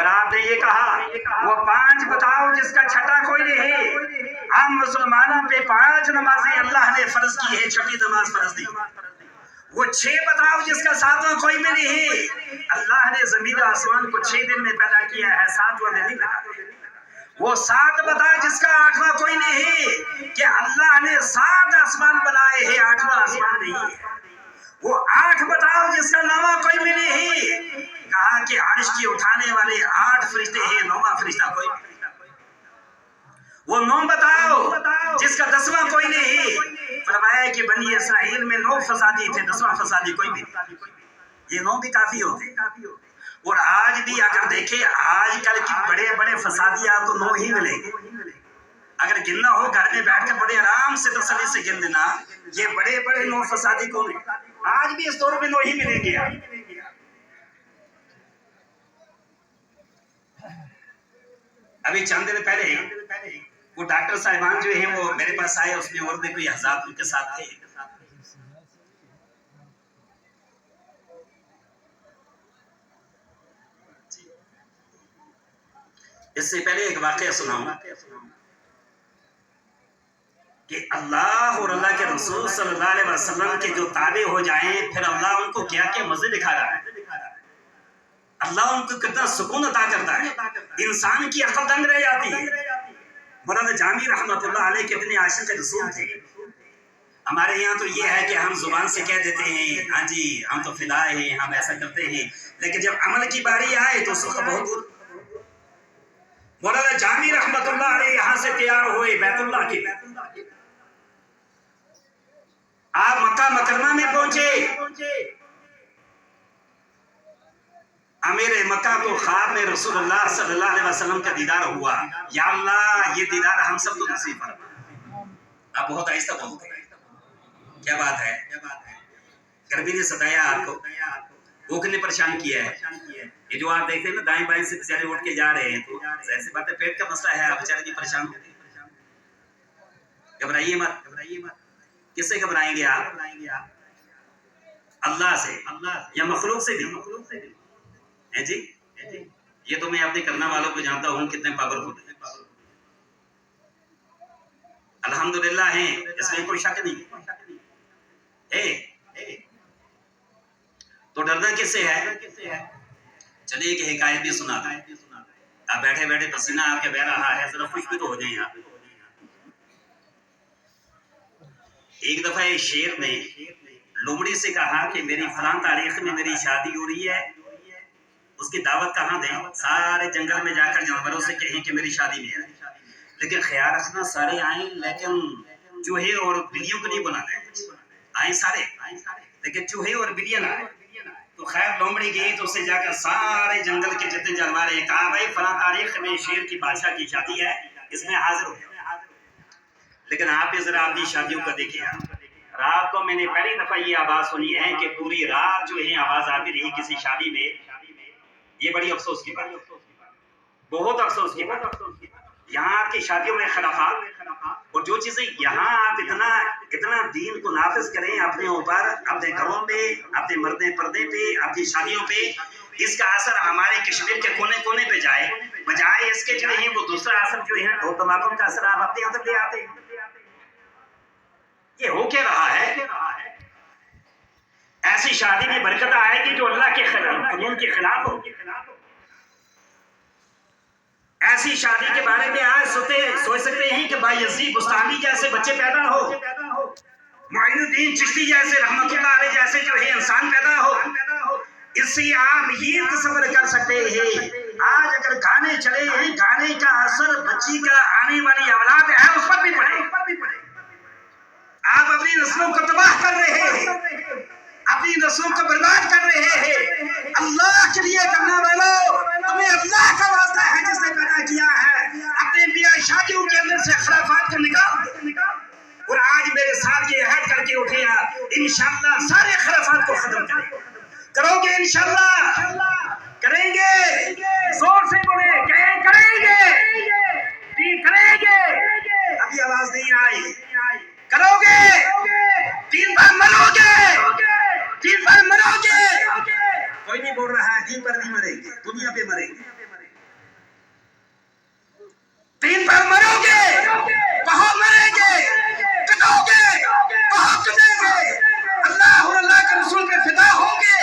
और आपने ये कहा वो 5 बताओ जिसका छठा कोई नहीं। हम मुसलमानों पे 5 नमाजें अल्लाह ने फर्ज की है, छठी नमाज फर्ज दी। वो 6 बताओ जिसका 7वां कोई भी नहीं। अल्लाह ने जमीन आसमान को 6 दिन में पैदा किया है, 7वां दिन नहीं लगा। वो 7 बता जिसका 8वां कोई नहीं, कि अल्लाह ने 7 आसमान बनाए हैं, 8वां आसमान नहीं है। वो 8 बताओ जिसका 9वां कोई भी नहीं। कहा कि अर्श की उठाने वाले 8 फरिश्ते हैं, 9वां फरिश्ता कोई नहीं। वो 9 बताओ जिसका 10वां कोई नहीं। फरमाया कि बनी इसराइल में 9 फसादी थे, 10वां फसादी कोई भी नहीं। ये 9 भी काफी होते। और आज भी अगर देखे आजकल की बड़े बड़े फसादियात तो 9 ही मिलेंगे। अगर गिनना हो घर में बैठकर बड़े आराम से तसल्ली से गिन देना, ये बड़े बड़े 9 फसादी कौन है। आज भी इस दौर में 9 ही मिलेंगे। अभी चंद दिन पहले वो डॉक्टर साहिबान जो है वो मेरे पास आए, उसमें और भी कोई हज़ार उनके साथ थे। इससे पहले एक वाकया सुनाऊं कि अल्लाह और अल्लाह के रसूल सल्लल्लाहु अलैहि वसल्लम के जो ताबे हो जाएं, फिर अल्लाह उनको क्या क्या मजे दिखा रहा है। अल्लाह उनको कितना सुकून अता करता है, इंसान की अक्ल दंग रह जाती है। मौलाना जामी रहमतुल्लाह अलैह कितने आशिक रसूल थे। हमारे यहाँ तो ये है कि हम जुबान से कह देते हैं हाँ जी हम तो फिदा हैं, हम ऐसा करते हैं, लेकिन जब अमल की बारी आए तो उसका बहुत दूर। मौलाना जामी रहमतुल्लाह अलैह यहाँ से तैयार हुए बैतुल्लाह के, आप मक्का मुकर्रमा में पहुंचे। अमीर मक्का को ख्वाब में रसूलुल्लाह सल्लल्लाहु अलैहि वसल्लम का दीदार हुआ। या अल्लाह ये दीदार हम सबको नसीब फरमा। आप बहुत आहिस्ता बोलते हैं, क्या बात है। गर्मी ने सताया आपको, भूख ने परेशान किया है। ये जो आप देखते हैं ना दाएं बाएं से बेचारे उठ के जा रहे हैं, तो ऐसी बात है, पेट का मसला है, बेचारे जी परेशान होते हैं। घबराइए मत। किससे घबराएंगे आप? अल्लाह से या मखलूक से भी है जी। ये तो मैं अपने करने वालों को जानता हूँ कितने पावरफुल है। अल्हम्दुलिल्लाह है, इसमें कोई शक नहीं है। तो डरना किससे है? चलिए एक हिकायत भी सुना था। आप बैठे बैठे पसीना आपके बह रहा है, जरा खुश भी तो हो जाए आप। एक दफा एक शेर ने लोमड़ी से कहा कि मेरी फलां तारीख में मेरी शादी हो रही है, उसकी दावत कहाँ दें? सारे जंगल में जाकर जानवरों से कहें कि मेरी शादी में आए, लेकिन ख्याल रखना सारे आए, लेकिन चूहे और बिल्लियों को नहीं बुलाना है। आए सारे, लेकिन चूहे और बिल्लियां ना आए। तो खैर लोमड़ी गई तो उससे जाकर सारे जंगल के जितने जानवर हैं कहा भाई फलां तारीख में शेर की बादशाह की शादी है, इसमें हाजिर हो जाओ। लेकिन आप जरा अपनी शादियों को देखिए। रात को मैंने पहली दफा ये आवाज सुनी है कि पूरी रात जो है आवाज आती रही किसी शादी में। ये बड़ी अफसोस की बात, बहुत अफसोस की बात। यहाँ आपकी शादियों में खिलाफात, और जो चीजें यहाँ आप इतना दीन को नाफिज करें अपने ऊपर, अपने घरों में, अपने मर्दे पर्दे पे, अपनी शादियों पे, इसका असर हमारे कश्मीर के कोने कोने पे जाए, बजाय इसके जो है वो दूसरा असर जो है ढोल तमाकुम का असर आप अपने अंदर ले आते हैं। ये हो क्या रहा है? ऐसी शादी में बरकत आएगी जो अल्लाह के कानून के खिलाफ हो। ऐसी शादी के बारे में आज सोच सकते हैं कि बायजीद बुस्तामी जैसे बच्चे पैदा हो, मोइनुद्दीन चिश्ती जैसे रहमतुल्लाह अलैह जैसे जो है इंसान पैदा हो। इससे आप ये तस्वर कर सकते हैं आज अगर गाने चले हैं, गाने का असर बच्ची का आने वाली औलाद है उस पर भी पड़े। आप अपनी नस्लों को तबाह कर रहे हैं, अपनी नस्लों को बर्बाद कर रहे हैं। अल्लाह के लिए करना वालों, तुम्हें अल्लाह का वास्ता है जिसने पैदा किया है, अपने मियां शादियों के अंदर से खिलाफात को निकाल। और आज मेरे साथ ये अहद करके उठे आप, इंशाअल्लाह सारे खिलाफात को खत्म करोगे। इंशाअल्लाह करेंगे, जोर से बोले करेंगे, अभी आवाज नहीं आई। करोगे, 3 बार मरोगे। कोई नहीं बोल रहा है 3 बार नहीं मरेंगे, दुनिया पे मरेंगे। तीन पर मरोगे, कहो मरेंगे, कटोगे, कहो कटेंगे, अल्लाह और अल्लाह के रसूल पे फिदा होंगे,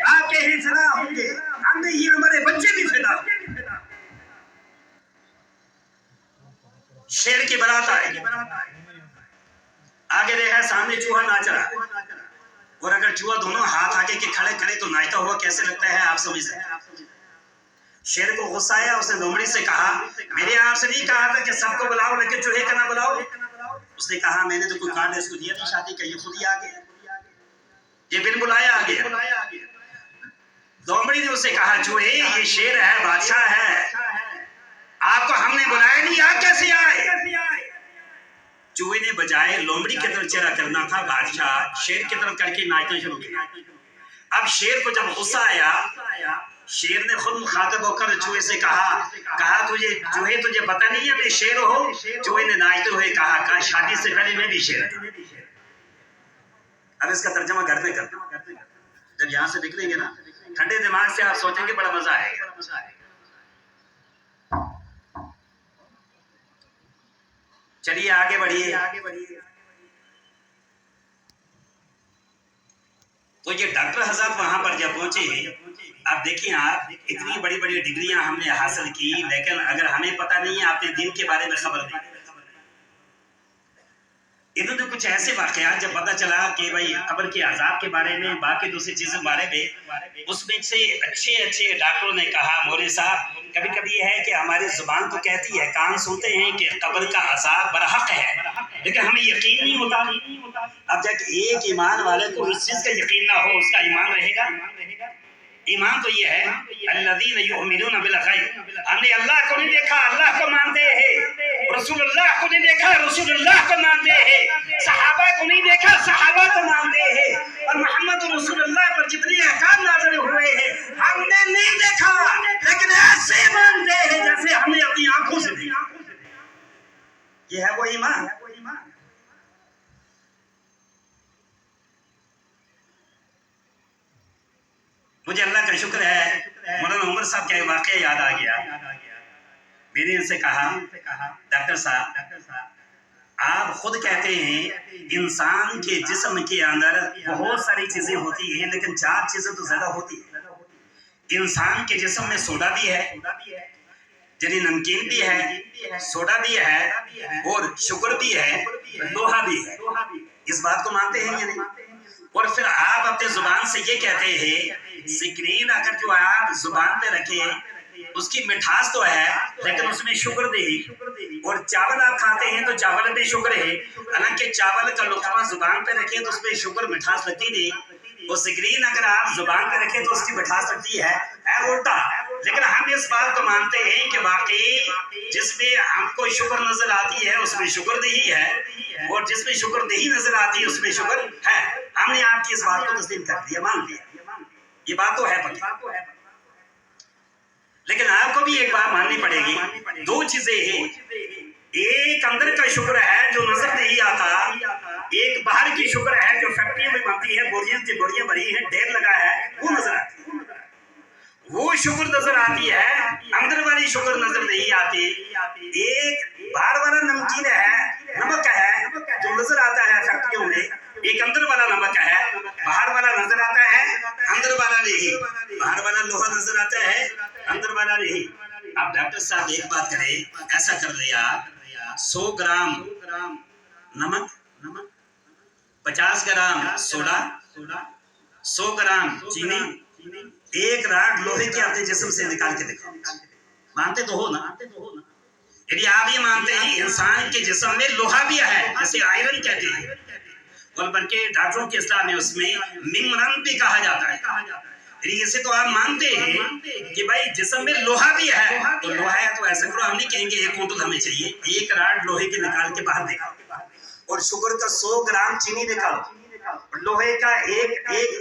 आपके ही फिदा होंगे, हम नहीं हमारे बच्चे भी फिदा होंगे। शेर की बारात आएगी, आगे देखा सामने चूहा नाच रहा है, और अगर चूहा दोनों हाथ आगे के खड़े करे तो नाचता हुआ कैसे लगता है आप समझ सकते हैं। शेर को गुस्सा आया, उसने लोमड़ी से कहा मैंने आपसे नहीं कहा था कि सबको बुलाओ लेकिन चूहे का ना बुलाओ। उसने कहा मैंने तो कोई कार्ड इसको दिया नहीं शादी का, ये खुद ही आ गया, ये बिन बुलाया आ गया। लोमड़ी ने उसे कहा चूहे ये शेर है, बादशाह है, आपको हमने बुलाया नहीं, आप कैसे आए। चूहे ने बजाय लोमड़ी की तरफ चेहरा करना था, बादशाह शेर की तरफ करके नाचना शुरू किया। अब शेर को जब गुस्सा आया, शेर ने खुद मुखातिब होकर चूहे से कहा तुझे चूहे तुझे पता नहीं है मैं शेर हो। चूहे ने नाचते हुए कहा शादी से पहले मैं भी शेर था। अब इसका तर्जमा घर में करते, जब यहाँ से निकलेंगे ना ठंडे दिमाग से आप सोचेंगे बड़ा मजा आएगा। चलिए आगे बढ़िए। तो ये डॉक्टर हजरत वहां पर जब पहुंचे, आप देखिए आप इतनी बड़ी बड़ी डिग्रियां हमने हासिल की, लेकिन अगर हमें पता नहीं है अपने दिन के बारे में खबर नहीं। इन्होंने कुछ ऐसे वाकयात जब पता चला कि भाई कब्र के अजाब के बारे में, बाकी दूसरी चीजों के बारे में, उसमें से अच्छे डॉक्टरों ने कहा मौलवी साहब कभी कभी है कि हमारी जुबान तो कहती है, कान सुनते हैं कि कब्र का अजाब बरहक है, लेकिन हमें यकीन नहीं होता। अब जब एक ईमान वाले को इस चीज का यकीन ना हो, उसका ईमान रहेगा। ईमान तो ये है अल्लज़ीना युमिनूना बिल गैब, हमने अल्लाह को नहीं देखा, अल्लाह को मानते हैं, रसूलुल्लाह को नहीं देखा, रसूलुल्लाह को मानते हैं, सहाबा को नहीं देखा, सहाबा को मानते हैं, और मोहम्मद रसूलुल्लाह पर जितने अहकाम नाज़िल हुए हैं हमने नहीं देखा, लेकिन ऐसे मानते हैं जैसे हमने अपनी आंखों से देखा। ये है वो ईमान। मुझे अल्लाह का शुक्र है, मौलाना उमर साहब का वाकया याद आ गया। मैंने इनसे कहा डॉक्टर साहब आप खुद कहते हैं इंसान के जिस्म के अंदर बहुत सारी चीजें होती हैं, लेकिन 4 चीजें तो ज्यादा होती है। इंसान के जिस्म में सोडा भी है, यानी नमकीन भी है, सोडा भी है, और शुगर भी है, लोहा भी है। इस बात को मानते हैं या नहीं? और फिर आप अपने जुबान से ये कहते हैं स्क्रीन अगर जो आप जुबान पे रखें उसकी मिठास तो है लेकिन उसमें शुगर नहीं, और चावल आप खाते हैं तो चावल में शुगर है, हालांकि चावल का लुकमा जुबान पे रखें तो उसमें शुगर मिठास लगती नहीं, और स्क्रीन अगर आप जुबान पे रखें तो उसकी मिठास लगती है उल्टा। लेकिन हम इस बात को मानते हैं कि वाकई जिसमें हमको शुगर नजर आती है उसमें शुगर नहीं है, और जिसमें शुगर नहीं नजर आती है उसमें शुगर है। हमने आपकी इस बात को तस्लीम कर दिया, मान लिया, ये बात तो है पक्की। लेकिन आपको भी एक बात माननी पड़ेगी, 2 चीजें हैं, एक अंदर का शुक्र है जो नजर नहीं आता, एक बाहर की शुक्र है जो फैक्ट्री में बनती है, बोरियां की बोरियां भरी है, ढेर लगा है, वो नजर आती है, वो शुक्र नजर आती है, अंदर वाली शुक्र नजर नहीं आती। एक बाहर वाला नमकीन है, नमक है जो नजर आता है फैक्ट्रियों में, एक अंदर वाला नमक है, बाहर वाला नजर आता है, अंदर वाला नहीं, बाहर वाला लोहा नजर आता है, अंदर वाला नहीं। अब डॉक्टर साहब एक बात करें, ऐसा कर लिया 100 ग्राम नमक, 50 ग्राम सोडा, 100 ग्राम चीनी, 1 राड लोहे के अपने जिस्म से निकाल के दिखाओ, मानते तो हो ना? यदि आप ये मानते हैं इंसान के जिस्म में लोहा भी है, जैसे आयरन कहते हैं, और बल्कि डॉक्टरों के इस्लाम में उसमें मिनरल भी कहा जाता है। इसे तो आप मानते हैं कि भाई जिस्म में लोहा भी है, तो लोहा है तो ऐसा करो, हम नहीं कहेंगे 1 कुंटल हमें चाहिए, 1 राड लोहे के निकाल के बाहर निकालो, और शुगर का 100 ग्राम चीनी निकालो, लोहे का एक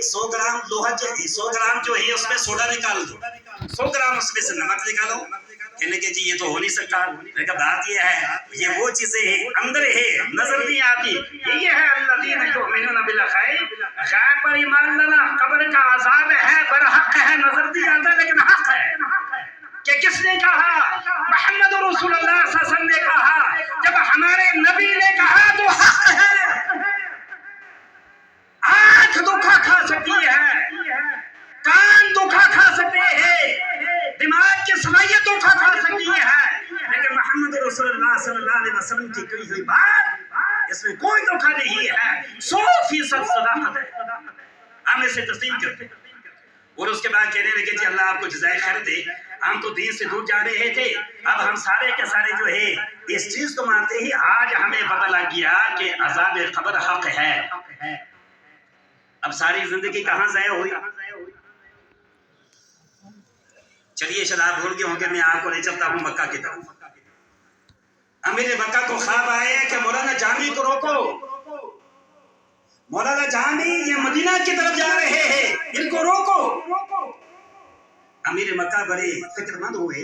100 ग्राम लोहा, 100 ग्राम जो है उसमें सोडा निकाल दो, 100 ग्राम उसमें से नमक निकालो। कहने के जी ये तो हो नहीं सकता, लेकिन बात ये है ये वो चीजें है अंदर है नजर नहीं आती, ये है अल्लज़ीना युमिनूना बिल गैब, गैब पर ईमान लाना। कब्र का अज़ाब है, बरहक है, नजर नहीं आता लेकिन हक है। कि किसने कहा? मोहम्मद रसूलुल्लाह सल्लल्लाहु अलैहि वसल्लम की कही हुई बात, इसमें कोई धोखा नहीं है, 100% सदाकत है, हम इसे तस्लीम करते हैं। और उसके बाद कहने लगे कि अल्लाह आपको जज़ाए खैर दे, हम तो दीन से दूर जा रहे थे, अब हम सारे के सारे जो है इस चीज को मानते ही आज हमें पता लग गया कि अज़ाब क़ब्र हक है। अब सारी जिंदगी कहाँ ज़ाया हुई। चलिए शायद आप भूल गए होंगे, मैं आपको ले चलता हूँ मक्का की तरफ। अमीर मक्का को ख्वाब आया कि मौलाना जामी को रोको, मौलाना जामी ये मदीना की तरफ जा रहे हैं, इनको रोको। अमीर मक्का बड़े फिक्रमंद हुए।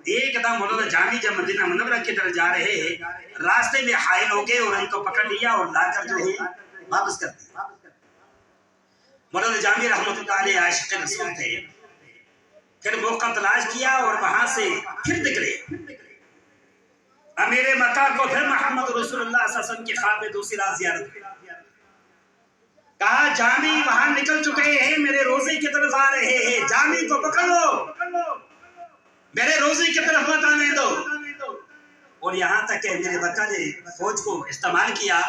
एकदम मौलाना जामी जब मदीना मुनव्वरा की तरफ जा रहे हैं, रास्ते में हायल हो गए और इनको पकड़ लिया और लाकर जो है वापस कर दिया। मौलाना जामी रहमतुल्लाह अलैह आशिक़ रसूल थे, फिर मौका तलाश किया और वहां से फिर निकले। अमीर मक्का को फिर मोहम्मद रसूलुल्लाह सल्लल्लाहु अलैहि वसल्लम की ख्वाब में दूसरी रात ज़ियारत हुई। कहा जामी वहां निकल चुके हैं, मेरे रोजे की तरफ आ रहे हैं, जामी को पकड़ लो, मेरे रोजे की तरफ मत आने दो। और यहाँ तक कि मेरे मक्का ने फौज को इस्तेमाल किया,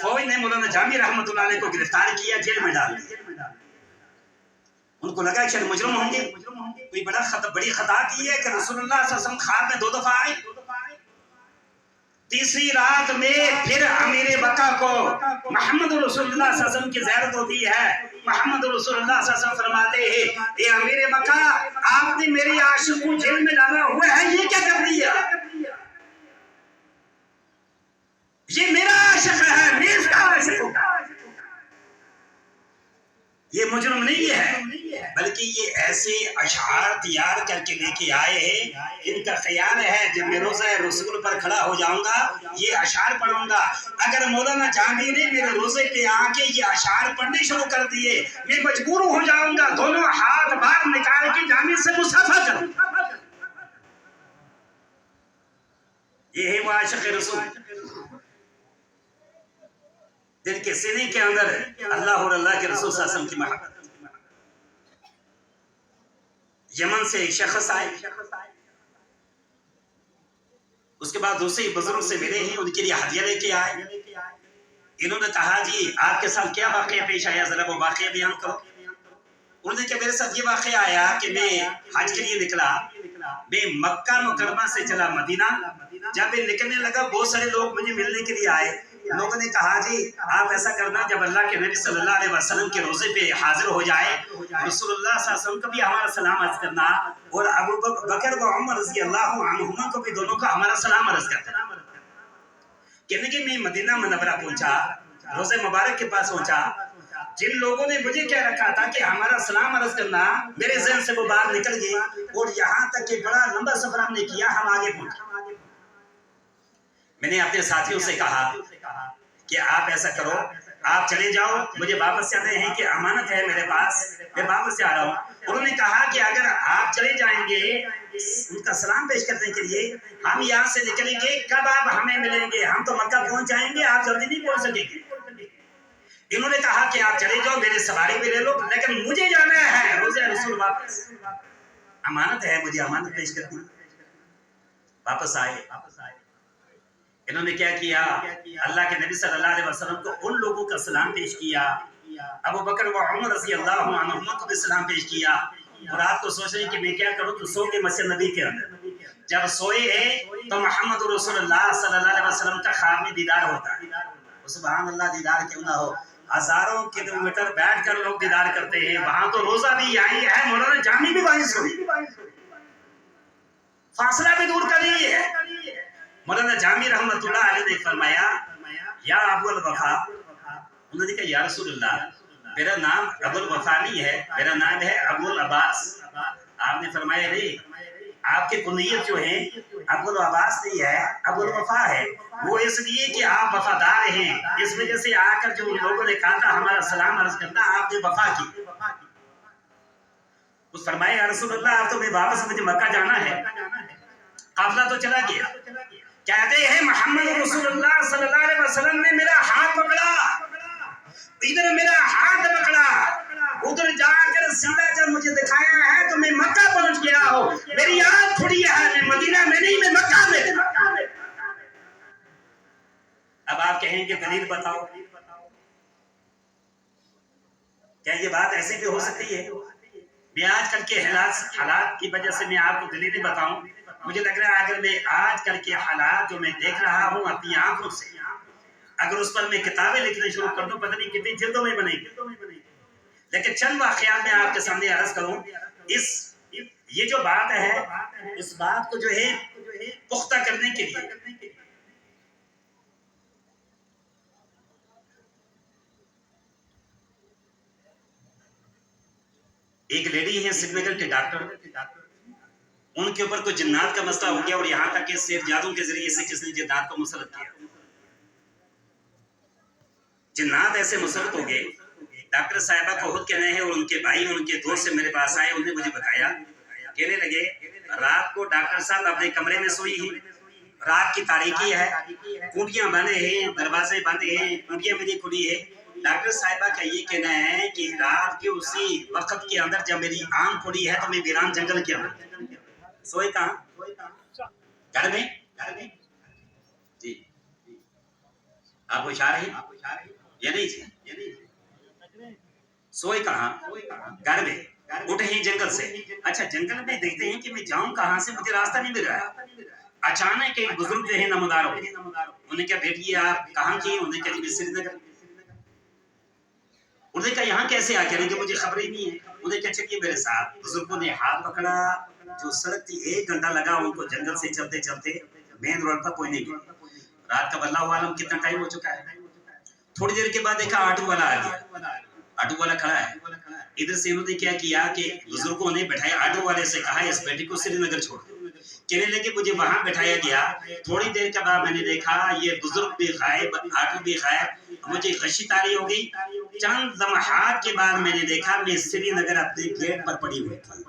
फौज ने मौलाना जामी रहमतुल्लाह अलैह को गिरफ्तार किया, जेल में डाल दिया। उनको लगा कि मुजरिम होंगे, कोई बड़ी खता की है कि रसूलुल्लाह सल्लल्लाहु अलैहि वसल्लम ख्वाब में 2 दफा आए। तीसरी रात में फिर अमीर मक्का को मोहम्मद रसूलुल्लाह सल्लल्लाहु अलैहि वसल्लम की ज़ियारत होती है। मोहम्मद रसूलुल्लाह सल्लल्लाहु अलैहि वसल्लम फरमाते हैं, ये अमीर मक्का, आपने मेरी आशिक को जेल में डाला हुआ है, ये क्या कर दिया? ये मेरा आशिक है, मैं इसका आशिक हूं। ये मुजरिम नहीं है, बल्कि ये ऐसे अशआर तैयार करके लेके आए हैं। इनका ख्याल है जब मैं रोज़ा रसूल पर खड़ा हो जाऊंगा, ये अशआर पढ़ूंगा। अगर मौलाना जामी ने मेरे रोजे पे आके ये अशआर पढ़ने शुरू कर दिए, मैं मजबूर हो जाऊंगा दोनों हाथ बाहर निकाल के जामी से मुसाफा करूं। ये है वो आशिक़ रसूल जिनके सीने के अंदर अल्लाह और अल्लाह के रसूल सल्लल्लाहु अलैहि वसल्लम की मोहब्बत। यमन से एक शख्स आए, उसके बाद दूसरे बुजुर्ग से मिले ही, उनके लिए हदिया लेके आए। इन्होंने कहा जी आपके साथ क्या वाक़या पेश आया, जरा वो वाक़या बयान करो। उन्होंने कहा मेरे साथ ये वाक़या आया कि मैं हज के लिए निकला, मैं मक्का मुकर्रमा से चला मदीना। जब मैं निकलने लगा बहुत सारे लोग मुझे मिलने के लिए आए। लोगों ने कहा जी आप ऐसा करना, जब अल्लाह के नबी सल्लल्लाहु अलैहि वसल्लम के रोजे पे हाजिर हो जाए, रसूलुल्लाह सल्लल्लाहु अलैहि वसल्लम को भी हमारा सलाम अर्ज करना, और अबू बकर व उमर रज़ी अल्लाहु अन्हुमा को भी दोनों को हमारा सलाम अर्ज करना। कहने के मैं मदीना मुनव्वरा पहुंचा, रोजे मुबारक के पास पहुंचा। जिन लोगों ने मुझे क्या रखा था कि हमारा सलाम अर्ज करना, मेरे ज़हन से वो बात निकल गई और यहाँ तक कि बड़ा लंबा सफर हमने किया, हम आगे पहुंचे। मैंने अपने साथियों से कहा कि आप ऐसा करो, आप चले जाओ, मुझे वापस जाने हैं कि अमानत है मेरे पास, मैं वापस जा रहा हूँ। उन्होंने कहा कि अगर आप चले जाएंगे उनका सलाम पेश करने के लिए, हम यहाँ से निकलेंगे, कब आप हमें मिलेंगे? हम तो मक्का पहुंच जाएंगे, आप जल्दी नहीं पहुंच सकेंगे। इन्होंने कहा कि आप चले जाओ, मेरे सवारी भी ले लो, लेकिन मुझे जाना है रोज़े रसूल वापस, अमानत है, मुझे अमानत पेश करना। वापस आए। इन्होंने क्या किया, अल्लाह के नबी सल्लल्लाहु अलैहि वसल्लम को उन लोगों का सलाम पेश किया, अबू बकर व उमर रज़ी अल्लाहु अन्हुमा को भी सलाम पेश किया। और रात को सोच रहे कि मैं क्या करूं, तो सो के मस्जिद नबी के अंदर। जब सोए हैं तो मोहम्मद रसूलुल्लाह सल्लल्लाहु अलैहि वसल्लम का ख्वाब में दीदार होता है। सुभान अल्लाह, दीदार क्यों ना हो, हजारों किलोमीटर बैठकर लोग दीदार करते हैं। वहां तो रोजा भी आई है, मौलाना जामी भी वहीं सोई, फासला भी दूर कर ली है। मौलाना जामी रहमतुल्लाह अलैह ने फरमाया या अबुल वफा, उन्होंने कहा या रसूलुल्लाह, मेरा नाम अबुल वफा नहीं है, मेरा नाम है अबुल अब्बास। आपने फरमाया नहीं, आपकी कुनियत जो है अबुल अब्बास नहीं है, अबुल वफा है। वो इसलिए कि आप वफादार हैं, इस वजह से आकर जो लोगों ने कहा था हमारा सलाम अर्ज करना, आपने वफा की। उस फरमाया या रसूलुल्लाह, आप तो मैं वापस मुझे मक्का जाना है, काफिला तो चला गया। कहते हैं मोहम्मद रसूलुल्लाह सल्लल्लाहु अलैहि वसल्लम ने मेरा हाथ पकड़ा, इधर मेरा हाथ पकड़ा, उधर जाकर सीधा जब मुझे दिखाया है तो मैं मक्का पहुंच गया हूँ। मेरी आंख खुली है, मैं मदीना में नहीं, मैं मक्का में। कहेंगे दलील बताओ। क्या ये बात ऐसे भी हो सकती है? मैं आजकल के हालात की वजह से मैं आपको दलीलें बताऊं, मुझे लग रहा है अगर मैं आजकल के हालात जो मैं देख रहा हूं अपनी आंखों से, अगर उस पर मैं किताबें लिखने शुरू कर दूं, पता नहीं कितनी जिल्दों में बनेगी। लेकिन चंद वाकयात मैं आपके सामने अर्ज करूं, ये जो बात है, इस बात को जो है पुख्ता करने के लिए एक लेडी है श्रीनगर के डॉक्टर, उनके ऊपर कोई जिन्नात का मसला हो गया और यहाँ तक कि सिर जादू के जरिए से किसने जिन्नात को मुसलत किया। जिन्नात ऐसे मुसलत हो गए, डॉक्टर साहिबा को खुद कहने हैं और उनके भाई उनके दोस्त से मेरे पास आए, उन्होंने मुझे बताया, कहने लगे रात को डॉक्टर साहब अपने कमरे में सोई हैं, रात की तारीकी है, कुंडियां बंद हैं, दरवाजे बंद हैं, कुंडियां मेरी खुली है। डॉक्टर साहिबा का ये कहना है कि रात के उसी वक्त के अंदर जब मेरी आंख खुली है तो मैं वीरान जंगल के अंदर सोए। कहाँ? घर में जी। आप होशियार हैं या नहीं जी? सोए कहाँ? घर में। उठे हैं जंगल से। अच्छा, जंगल में देखते हैं कि मैं जाऊं कहां से, मुझे रास्ता नहीं मिल रहा है। अचानक एक बुजुर्ग जो है नमदार हो, उन्हें क्या बेटी आप कहाँ की? उन्हें क्या जी श्रीनगर। उन्हें क्या यहाँ कैसे आ करेंगे, मुझे खबर ही नहीं है। उन्हें क्या चलिए मेरे साथ। बुजुर्गों ने हाथ पकड़ा, जो सड़क थी 1 घंटा लगा उनको जंगल से चलते चलते मेन रोड पर पहुंचने के लिए। रात का बल्ला हुआ कितना टाइम हो चुका है। थोड़ी देर के बाद देखा ऑटो वाला आ गया, ऑटो वाला खड़ा है। इधर से इन्होंने क्या किया कि बुजुर्गों ने बैठाया, ऑटो वाले से कहा इस बेटी को श्रीनगर छोड़ दो। कहने लगे मुझे वहां बैठाया गया। थोड़ी देर के बाद मैंने देखा ये बुजुर्ग भी गायब, ऑटो भी गायब, मुझे गशी तारी हो गई। चंद लम्हात के बाद मैंने देखा मैं श्रीनगर अपने गेट पर पड़ी हुई थी।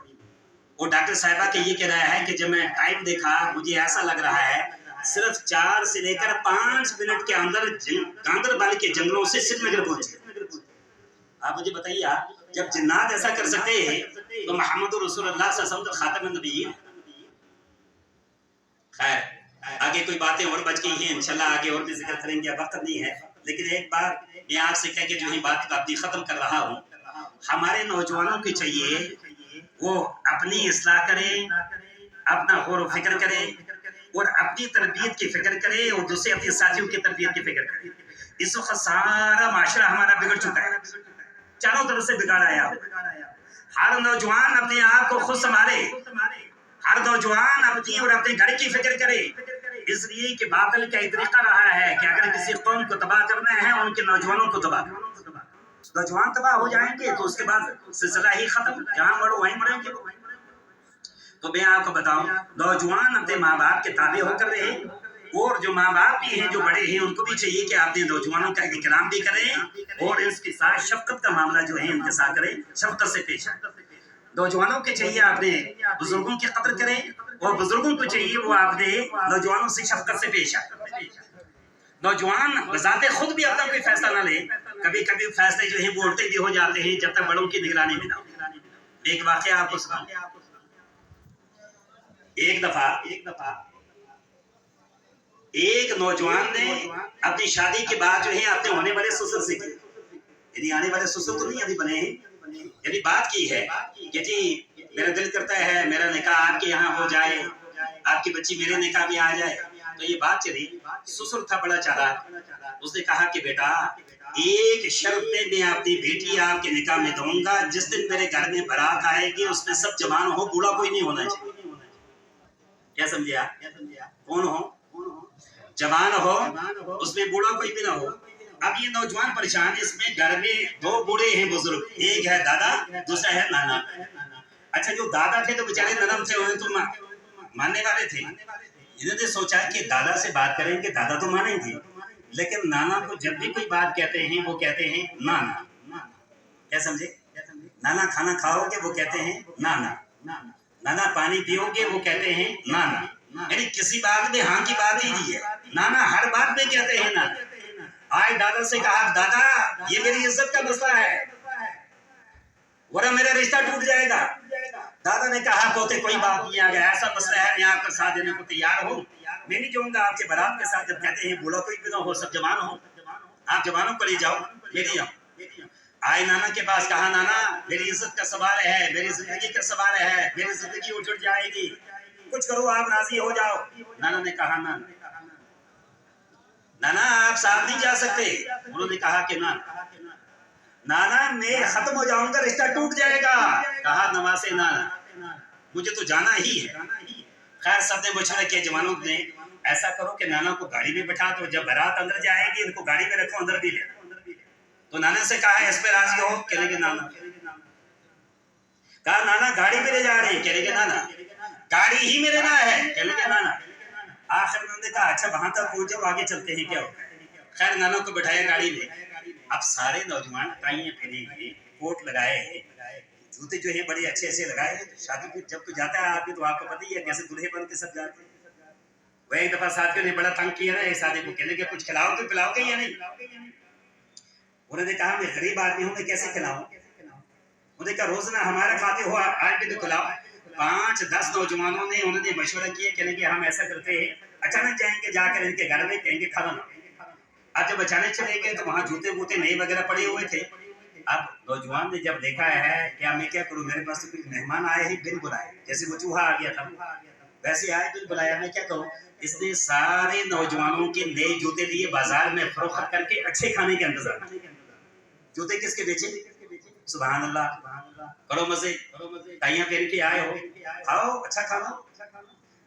वो डॉक्टर साहिबा के ये कह रहा है कि जब मैं टाइम देखा मुझे ऐसा लग रहा है सिर्फ 4 से लेकर 5 मिनट के अंदर गांदरबल के जंगलों से श्रीनगर पहुंचे। आप मुझे बताइए, जब जिन्नात ऐसा कर सकते हैं तो मोहम्मद रसूलुल्लाह सल्लल्लाहु अलैहि वसल्लम खातमुन नबिय्यीन। खैर आगे कोई बातें और बच गई हैं, इंशाल्लाह आगे और भी जिक्र करेंगे, अब वक्त नहीं है। लेकिन एक बात मैं आपसे कह के जो है बात अपनी खत्म कर रहा हूँ, हमारे नौजवानों को चाहिए वो अपनी इस्लाह करें, अपना गौर फिक्र करें और अपनी तरबियत की फिक्र करें और दूसरे अपने साथियों की तरबियत की फिक्र करें। इस वक्त सारा माशरा हमारा बिगड़ चुका है, चारों तरफ से बिगाड़ा आया। हर नौजवान अपने आप को खुद संभाले, हर नौजवान अपनी और अपने घर की फिक्र करे, इसलिए कि बातिल का तरीका रहा है कि अगर किसी कौम को तबाह करना है उनके नौजवानों को तबाह करो। नौजवान तबाह हो जाएंगे तो उसके बाद सिलसिला ही खत्म, जहां बढ़ो वहीं बढ़ेंगे। तो मैं आपको बताऊं, नौजवान अपने माँ बाप के ताबे होकर रहे, और जो माँ बाप भी हैं जो बड़े हैं उनको भी चाहिए कि अपने नौजवानों का इकराम भी करें और इसके साथ शफकत का मामला जो है इनके साथ करें, शफकत से पेश आए। नौजवानों के चाहिए अपने बुजुर्गों की कदर करें और बुजुर्गों को चाहिए वो अपने नौजवानों से शफकत से पेश आए। नौजवान बजाते खुद भी अपना कोई फैसला ना ले, कभी कभी फैसले जो है वो उल्टे भी हो जाते हैं जब तक बड़ों की निगरानी में ना हो। एक वाकया आपको सुनाऊं। एक दफा एक नौजवान ने अपनी शादी के बाद जो है अपने होने वाले ससुर से की, यानी आने वाले ससुर तो नहीं अभी बने हैं, यानी बात की है कि जी मेरा दिल करता है मेरा निकाह आपके यहाँ हो जाए, आपकी बच्ची मेरे निकाह में आ जाए। तो ये बात चली, ससुर था बड़ा चालाक, उसने कहा कि बेटा एक शर्त पे मैं अपनी बेटी आपके निकाह में दूंगा, जिस दिन मेरे घर में बारात आएगी उसमें सब जवान हो, बूढ़ा कोई नहीं होना चाहिए। क्या समझे आप? कौन हो? जवान हो, उसमें बूढ़ा कोई भी ना हो। अब ये नौजवान परेशान, इसमें घर में 2 बूढ़े हैं बुजुर्ग, एक है दादा दूसरा है नाना। अच्छा जो दादा थे तो बेचारे नरम थे, उन्हें तो मानने वाले थे। इन्होंने सोचा कि दादा से बात करेंगे, दादा तो मानेंगे, लेकिन नाना को जब भी कोई बात कहते हैं वो कहते हैं नाना। क्या समझे? नाना खाना खाओगे वो कहते हैं नाना, नाना पानी पियोगे वो कहते हैं नाना, यानी किसी बात में हाँ की बात ही नहीं है, नाना हर बात में कहते हैं नाना। आज दादा से कहा दादा ये मेरी इज्जत का मसला है वरना मेरा रिश्ता टूट जाएगा। दादा ने कहा पोते कोई बात नहीं, अगर ऐसा मसला है मैं आपका साथ देने को तैयार हूँ, मैं नहीं चाहूंगा आपके बारात के साथ जब कहते हैं बूढ़ा कोई भी ना हो सब जवान हो। आप जवानों को ले जाओ, मेरी आओ। आए नाना के पास, कहा नाना मेरी इज्जत का सवाल है, मेरी जिंदगी का सवाल है, मेरी जिंदगी उजड़ जाएगी, कुछ करो, आप राजी हो जाओ। नाना ने कहा नाना आप साथ नहीं जा सकते। उन्होंने कहा कि नाना मैं खत्म हो जाऊंगा, रिश्ता टूट जाएगा। कहा नवासे नाना मुझे तो जाना ही है। खैर सबने मशवरा किया, जवानों ने ऐसा करो कि नाना को गाड़ी में बैठा दो, जब बारात अंदर जाएगी इनको गाड़ी में रखो, अंदर भी ले। तो नाना से कहा इस पे राजी हो? कहेंगे नाना। कहा नाना गाड़ी में ले जा रहे हैं? कहेंगे नाना गाड़ी ही में लेना है? कहेंगे नाना। आखिर में उन्होंने कहा अच्छा वहां तक पहुंचो, आगे चलते हैं क्या होगा। खैर नाना को बैठाया गाड़ी में। अब सारे नौजवान टाइयां पहने हुए, कोट लगाए हैं, जूते जो है बड़े अच्छे अच्छे लगाए हैं। शादी पे जब तो जाता है आदमी तो आपको पता ही है कैसे दूल्हे बन के सब जाते हैं। वह एक दफा साथियों ने बड़ा तंग किया ना एक शादी को, कहने के कुछ खिलाओगे पिलाओगे या नहीं। उन्होंने कहा मैं गरीब आदमी हूँ, मैं कैसे खिलाऊं। उन्होंने कहा रोज ना हमारा खाते हो, आज भी तो खिलाओ। 5-10 नौजवानों ने उन्होंने मशवरा किया, कहने के हम ऐसा करते हैं अचानक जाएंगे, जाकर इनके घर में कहेंगे खाना लो। आज जब अचानक चले गए तो वहां जूते वूते नए वगैरह पड़े हुए थे। अब नौजवान ने जब देखा है क्या मैं क्या करूं, मेरे पास तो कुछ मेहमान आए ही बिन बुलाए, जैसे वो चूहा आ गया था वैसे आए बिन बुलाया, मैं क्या करूं। इसने सारे नौजवानों के नए जूते लिए बाजार में फरोख्त करके अच्छे खाने के इंतजाम। जूते किसके बेचे? सुभान अल्लाह, करो मजे, टाइयां पहन के आए हो, खाओ अच्छा खाना।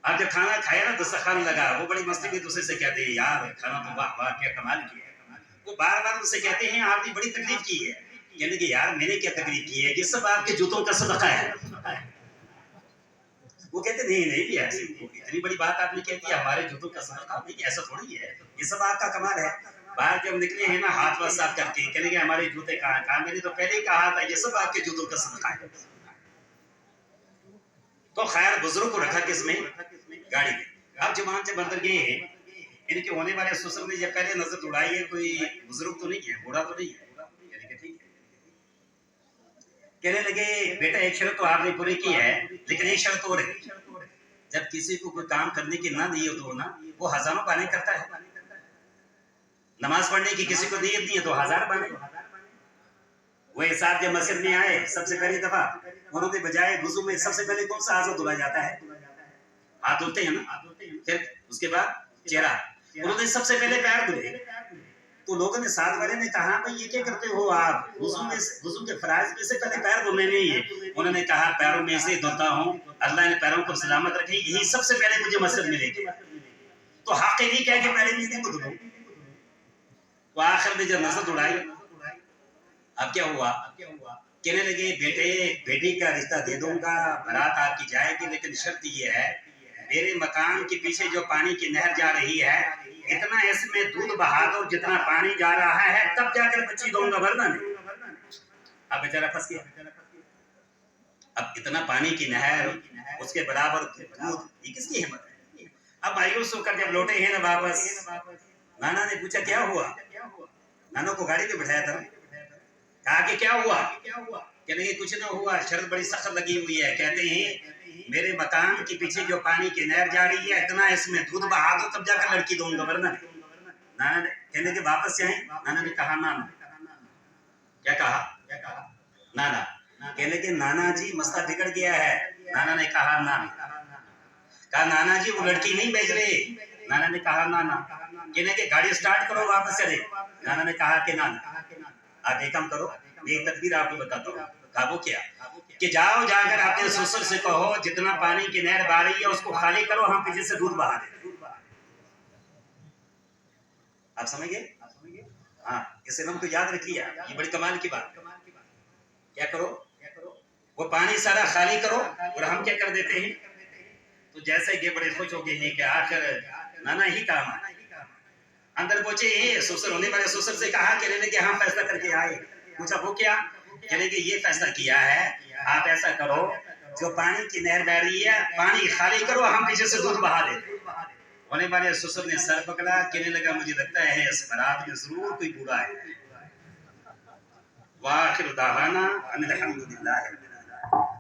आप जब खाना खाया ना दस्तरखान लगा, वो बड़ी मस्ती में दूसरे से कहते हैं यार खाना तो वाह वाह क्या कमाल किया है। वो बार बार उनसे कहते हैं आपने बड़ी तकलीफ की है, यानी कि यार मैंने क्या तकलीफ की है, ये सब आपके जूतों का सदका है। वो कहते नहीं नहीं भी ऐसे इतनी बड़ी बात आपने कह दी, हमारे जूतों का सदका नहीं, ऐसा थोड़ी है, ये सब आपका कमाल है। बाहर जब निकले हैं ना हाथ वाथ साफ करके, कहने के हमारे जूते कहाँ, कहा मैंने तो पहले ही कहा था ये सब आपके जूतों का सदका है। तो खैर बुजुर्ग को रखा किसमें? गाड़ी में। अब जवान जब अंदर गए हैं, इनके होने वाले ससुर ने जब पहले नजर उड़ाई है कोई बुजुर्ग तो नहीं है, बूढ़ा तो नहीं है, कहने लगे बेटा एक शर्त तो आपने पूरी की है, लेकिन एक शर्त और है, जब किसी को कोई काम करने की ना नीयत हो ना, वो हजारों बाने करता है। नमाज पढ़ने की किसी को नीयत नहीं है तो 1000 बाने। वही साहब जब मस्जिद में आए सबसे पहली दफा उन्होंने बजाय वुजू में सबसे पहले कौन सा हाथ धुला जाता है? हाथ धुलते हैं ना, फिर उसके बाद चेहरा, उन्होंने सबसे पहले पैर धुले। तो लोगों ने साथ वाले ने कहा भाई ये क्या करते हो आप, वुजू के फराइज में से पहले पैर धुलने नहीं है। उन्होंने कहा पैरों में से धुलता हूँ, अल्लाह ने पैरों को सलामत रखे, यही सबसे पहले मुझे मस्जिद मिलेगी। तो हक नहीं कह के पहले बीवी को धुलो। तो आखिर में जब नजर उड़ाई, अब क्या हुआ, कहने लगे बेटे बेटी का रिश्ता दे दूंगा, बारात आपकी जाएगी, लेकिन शर्त ये है मेरे मकान के पीछे जो पानी की नहर जा रही है इतना इसमें दूध बहा दो जितना पानी जा रहा है, तब जाकर बच्ची दूंगा, वरना नहीं। अब बेचारा फंस गया। अब इतना पानी की नहर, उसके बराबर दूध, ये किसकी हिम्मत है। अब मायूस होकर जब लौटे हैं ना वापस, नाना ने पूछा क्या हुआ। नाना को गाड़ी में बिठाया था, कहा कि क्या हुआ, कहने के कुछ ना हुआ, शर्त बड़ी सख्त लगी हुई है, कहते हैं मेरे मकान के पीछे जो पानी की नहर जा रही है इतना इसमें दूध बहा दो तब जाकर लड़की दूंगा, वरना। नाना ने कहने के वापस से आए, नाना ने कहा नाना, क्या कहा नाना, कहने के नाना जी मसला बिगड़ गया है। नाना ने कहा नाना जी वो लड़की नहीं भेज रहे। नाना ने कहा नाना, कहने के गाड़ी स्टार्ट करो वापस चले। नाना ने कहा कि नाना आप एक काम करो, एक तदबीर आपको बताता हूँ। काबू किया कि जाओ जाकर अपने ससुर से कहो जितना पानी की नहर बह रही है उसको खाली करो, हम पीछे से दूध बहा दे। आप समझ गए? हाँ, इसे हम तो याद रखिए, ये बड़ी कमाल की बात। क्या करो, वो पानी सारा खाली करो, और हम क्या कर देते हैं, तो जैसे ये बड़े खुश हो गए हैं कि आखिर नाना ही काम है। अंदर पहुंचे ससुर, होने वाले ससुर से कहा कि लेने के हम फैसला करके आए। पूछा वो क्या, कहने के ये फैसला किया है आप ऐसा करो जो पानी की नहर बह रही है पानी खाली करो, हम पीछे से दूध बहा दे। होने वाले ससुर ने सर पकड़ा, कहने लगा मुझे लगता है इस बारात में जरूर कोई बूढ़ा है। वाखिर दावाना अनिल हम्दुलिल्लाह।